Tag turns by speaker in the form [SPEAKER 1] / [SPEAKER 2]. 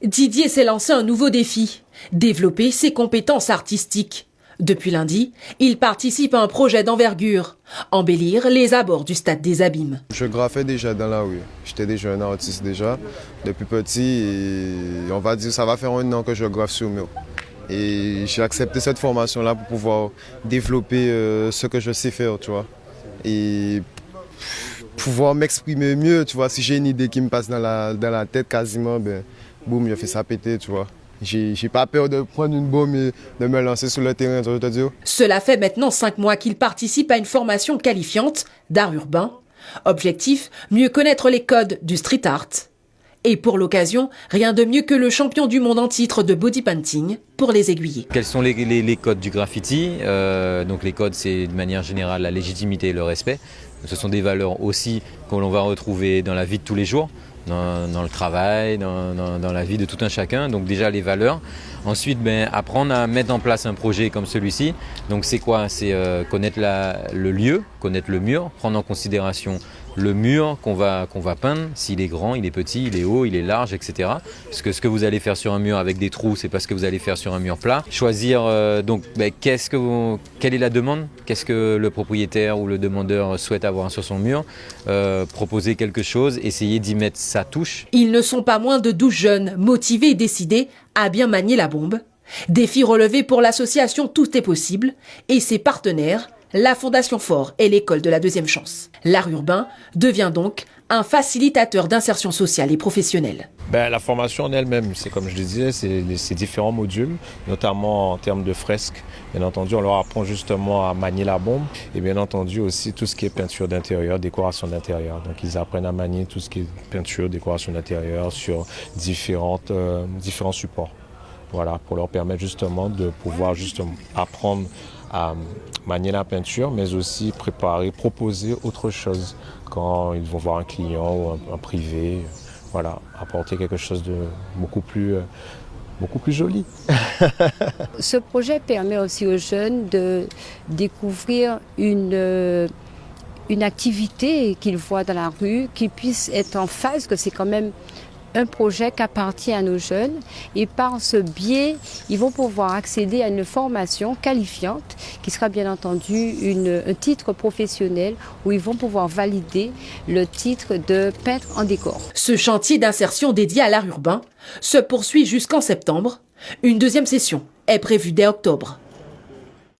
[SPEAKER 1] Didier s'est lancé un nouveau défi, développer ses compétences artistiques. Depuis lundi, il participe à un projet d'envergure, embellir les abords du stade des Abîmes.
[SPEAKER 2] Je graffais déjà dans la rue. J'étais déjà un artiste depuis petit et on va dire ça va faire 1 an que je graffe sur mur. Et j'ai accepté cette formation-là pour pouvoir développer ce que je sais faire, tu vois. Et pouvoir m'exprimer mieux, tu vois. Si j'ai une idée qui me passe dans la tête quasiment, ben, boum, je fais ça péter, tu vois. J'ai pas peur de prendre une bombe et de me lancer sur le terrain, je te dis.
[SPEAKER 1] Cela fait maintenant 5 mois qu'il participe à une formation qualifiante d'art urbain. Objectif, mieux connaître les codes du street art. Et pour l'occasion, rien de mieux que le champion du monde en titre de body painting pour les aiguiller.
[SPEAKER 3] Quels sont les codes du graffiti? Donc les codes, c'est de manière générale la légitimité et le respect. Ce sont des valeurs aussi que l'on va retrouver dans la vie de tous les jours, dans le travail, dans la vie de tout un chacun. Donc déjà les valeurs. Ensuite, apprendre à mettre en place un projet comme celui-ci. Donc c'est quoi? C'est connaître le lieu, connaître le mur, prendre en considération le mur qu'on va peindre, s'il est grand, il est petit, il est haut, il est large, etc. Parce que ce que vous allez faire sur un mur avec des trous, c'est pas ce que vous allez faire sur un mur plat. Choisir quelle est la demande, qu'est-ce que le propriétaire ou le demandeur souhaite avoir sur son mur, proposer quelque chose, essayer d'y mettre sa touche.
[SPEAKER 1] Ils ne sont pas moins de 12 jeunes, motivés et décidés à bien manier la bombe. Défi relevé pour l'association Tout est possible et ses partenaires, la Fondation Fort et l'école de la deuxième chance. L'art urbain devient donc un facilitateur d'insertion sociale et professionnelle.
[SPEAKER 4] La formation en elle-même, c'est comme je le disais, c'est différents modules, notamment en termes de fresques. Bien entendu, on leur apprend justement à manier la bombe et bien entendu aussi tout ce qui est peinture d'intérieur, décoration d'intérieur. Donc ils apprennent à manier tout ce qui est peinture, décoration d'intérieur sur différents supports. Voilà, pour leur permettre justement de pouvoir apprendre à manier la peinture, mais aussi proposer autre chose quand ils vont voir un client ou un privé. Voilà, apporter quelque chose de beaucoup plus joli.
[SPEAKER 5] Ce projet permet aussi aux jeunes de découvrir une activité qu'ils voient dans la rue, qu'ils puissent être en phase, que c'est quand même un projet qui appartient à nos jeunes et par ce biais, ils vont pouvoir accéder à une formation qualifiante qui sera bien entendu un titre professionnel où ils vont pouvoir valider le titre de peintre en décor.
[SPEAKER 1] Ce chantier d'insertion dédié à l'art urbain se poursuit jusqu'en septembre. Une deuxième session est prévue dès octobre.